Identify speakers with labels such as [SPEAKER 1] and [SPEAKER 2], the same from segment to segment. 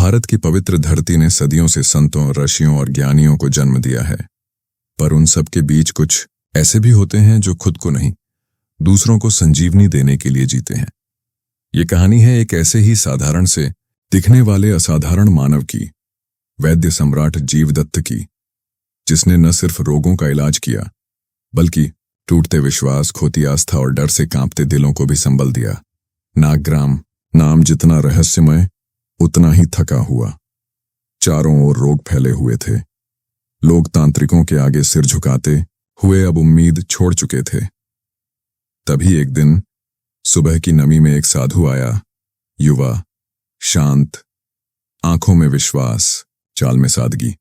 [SPEAKER 1] भारत की पवित्र धरती ने सदियों से संतों, ऋषियों और ज्ञानियों को जन्म दिया है। पर उन सब के बीच कुछ ऐसे भी होते हैं जो खुद को नहीं, दूसरों को संजीवनी देने के लिए जीते हैं। ये कहानी है एक ऐसे ही साधारण से दिखने वाले असाधारण मानव की, वैद्य सम्राट जीवदत्त की, जिसने न सिर्फ रोगों का इलाज किया, बल्कि टूटते विश्वास, खोती आस्था और डर से कांपते दिलों को भी संबल दिया। नागग्राम नाम जितना रहस्यमय, उतना ही थका हुआ। चारों ओर रोग फैले हुए थे। लोग तांत्रिकों के आगे सिर झुकाते हुए अब उम्मीद छोड़ चुके थे। तभी एक दिन सुबह की नमी में एक साधु आया, युवा, शांत, आंखों में विश्वास, चाल में सादगी।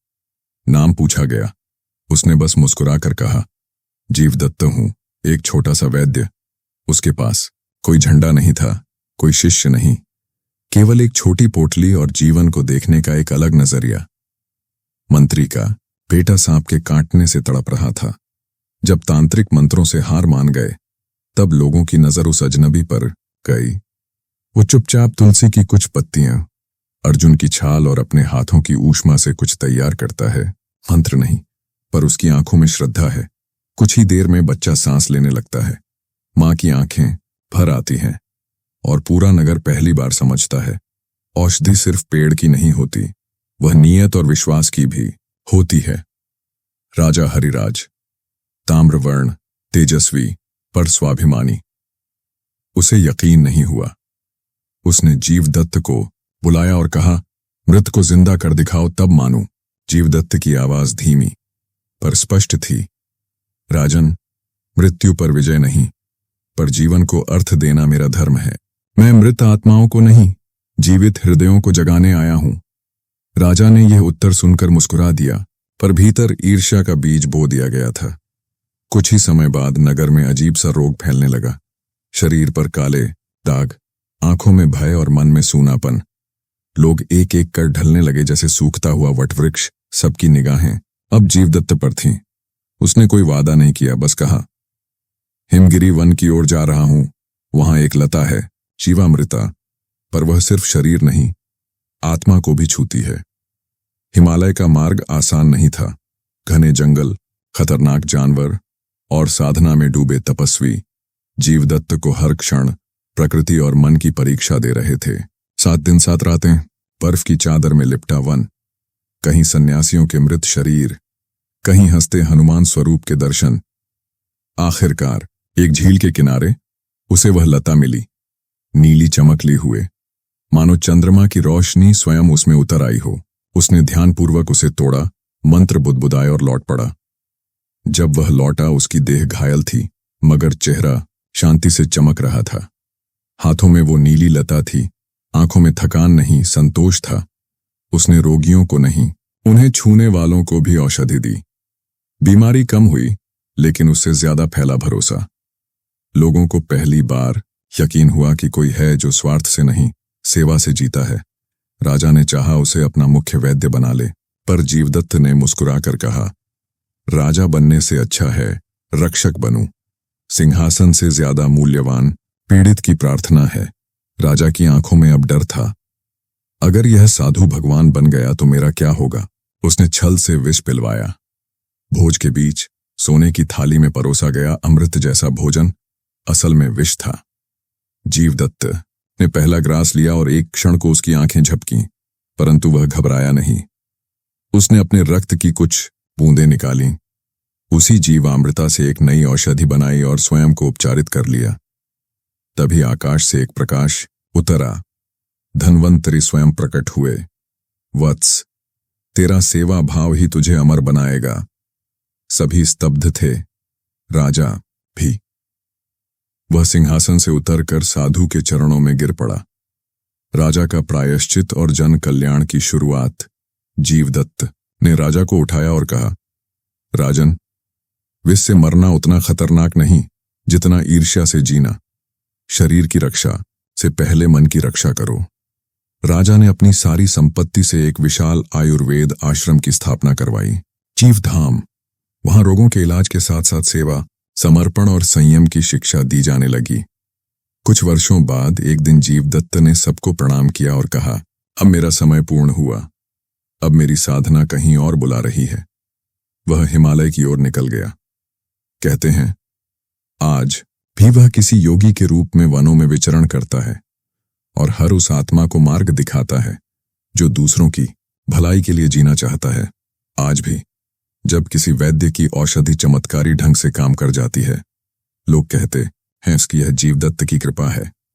[SPEAKER 1] नाम पूछा गया, उसने बस मुस्कुराकर कहा, जीवदत्त हूं, एक छोटा सा वैद्य। उसके पास कोई झंडा नहीं था, कोई शिष्य नहीं, केवल एक छोटी पोटली और जीवन को देखने का एक अलग नजरिया। मंत्री का बेटा सांप के काटने से तड़प रहा था। जब तांत्रिक मंत्रों से हार मान गए, तब लोगों की नजर उस अजनबी पर गई। वो चुपचाप तुलसी की कुछ पत्तियां, अर्जुन की छाल और अपने हाथों की ऊष्मा से कुछ तैयार करता है। मंत्र नहीं, पर उसकी आंखों में श्रद्धा है। कुछ ही देर में बच्चा सांस लेने लगता है। मां की आंखें भर आती हैं और पूरा नगर पहली बार समझता है, औषधि सिर्फ पेड़ की नहीं होती, वह नियत और विश्वास की भी होती है। राजा हरिराज, ताम्रवर्ण, तेजस्वी पर स्वाभिमानी। उसे यकीन नहीं हुआ। उसने जीवदत्त को बुलाया और कहा, मृत को जिंदा कर दिखाओ तब मानूं। जीवदत्त की आवाज धीमी पर स्पष्ट थी, राजन, मृत्यु पर विजय नहीं, पर जीवन को अर्थ देना मेरा धर्म है। मैं मृत आत्माओं को नहीं, जीवित हृदयों को जगाने आया हूं। राजा ने यह उत्तर सुनकर मुस्कुरा दिया, पर भीतर ईर्ष्या का बीज बो दिया गया था। कुछ ही समय बाद नगर में अजीब सा रोग फैलने लगा। शरीर पर काले दाग, आंखों में भय और मन में सूनापन। लोग एक एक कर ढलने लगे जैसे सूखता हुआ वटवृक्ष। सबकी निगाहें अब जीवदत्त पर थीं। उसने कोई वादा नहीं किया, बस कहा, हिमगिरी वन की ओर जा रहा हूं, वहां एक लता है, जीवामृता, पर वह सिर्फ शरीर नहीं, आत्मा को भी छूती है। हिमालय का मार्ग आसान नहीं था। घने जंगल, खतरनाक जानवर और साधना में डूबे तपस्वी जीवदत्त को हर क्षण प्रकृति और मन की परीक्षा दे रहे थे। 7 दिन 7 रातें, बर्फ की चादर में लिपटा वन, कहीं सन्यासियों के मृत शरीर, कहीं हंसते हनुमान स्वरूप के दर्शन। आखिरकार एक झील के किनारे उसे वह लता मिली, नीली चमकली हुए, मानो चंद्रमा की रोशनी स्वयं उसमें उतर आई हो। उसने ध्यानपूर्वक उसे तोड़ा, मंत्र बुदबुदाए और लौट पड़ा। जब वह लौटा, उसकी देह घायल थी, मगर चेहरा शांति से चमक रहा था। हाथों में वो नीली लता थी, आंखों में थकान नहीं, संतोष था। उसने रोगियों को नहीं, उन्हें छूने वालों को भी औषधि दी। बीमारी कम हुई, लेकिन उससे ज्यादा फैला भरोसा। लोगों को पहली बार यकीन हुआ कि कोई है जो स्वार्थ से नहीं, सेवा से जीता है। राजा ने चाहा उसे अपना मुख्य वैद्य बना ले, पर जीवदत्त ने मुस्कुराकर कहा, राजा बनने से अच्छा है रक्षक बनूं। सिंहासन से ज्यादा मूल्यवान पीड़ित की प्रार्थना है। राजा की आंखों में अब डर था। अगर यह साधु भगवान बन गया तो मेरा क्या होगा? उसने छल से विष पिलवाया। भोज के बीच सोने की थाली में परोसा गया अमृत जैसा भोजन असल में विष था। जीवदत्त ने पहला ग्रास लिया और एक क्षण को उसकी आंखें झपकीं, परंतु वह घबराया नहीं। उसने अपने रक्त की कुछ बूंदें निकाली, उसी जीवामृता से एक नई औषधि बनाई और स्वयं को उपचारित कर लिया। तभी आकाश से एक प्रकाश उतरा। धन्वंतरी स्वयं प्रकट हुए। वत्स, तेरा सेवा भाव ही तुझे अमर बनाएगा। सभी स्तब्ध थे, राजा भी। वह सिंहासन से उतरकर साधु के चरणों में गिर पड़ा। राजा का प्रायश्चित और जन कल्याण की शुरुआत। जीवदत्त ने राजा को उठाया और कहा, राजन, विष से मरना उतना खतरनाक नहीं जितना ईर्ष्या से जीना। शरीर की रक्षा से पहले मन की रक्षा करो। राजा ने अपनी सारी संपत्ति से एक विशाल आयुर्वेद आश्रम की स्थापना करवाई, जीवधाम। वहां रोगों के इलाज के साथ साथ सेवा, समर्पण और संयम की शिक्षा दी जाने लगी। कुछ वर्षों बाद एक दिन जीवदत्त ने सबको प्रणाम किया और कहा, अब मेरा समय पूर्ण हुआ। अब मेरी साधना कहीं और बुला रही है। वह हिमालय की ओर निकल गया। कहते हैं आज भी वह किसी योगी के रूप में वनों में विचरण करता है और हर उस आत्मा को मार्ग दिखाता है जो दूसरों की भलाई के लिए जीना चाहता है। आज भी जब किसी वैद्य की औषधि चमत्कारी ढंग से काम कर जाती है, लोग कहते हैं इसकी यह जीवदत्त की कृपा है।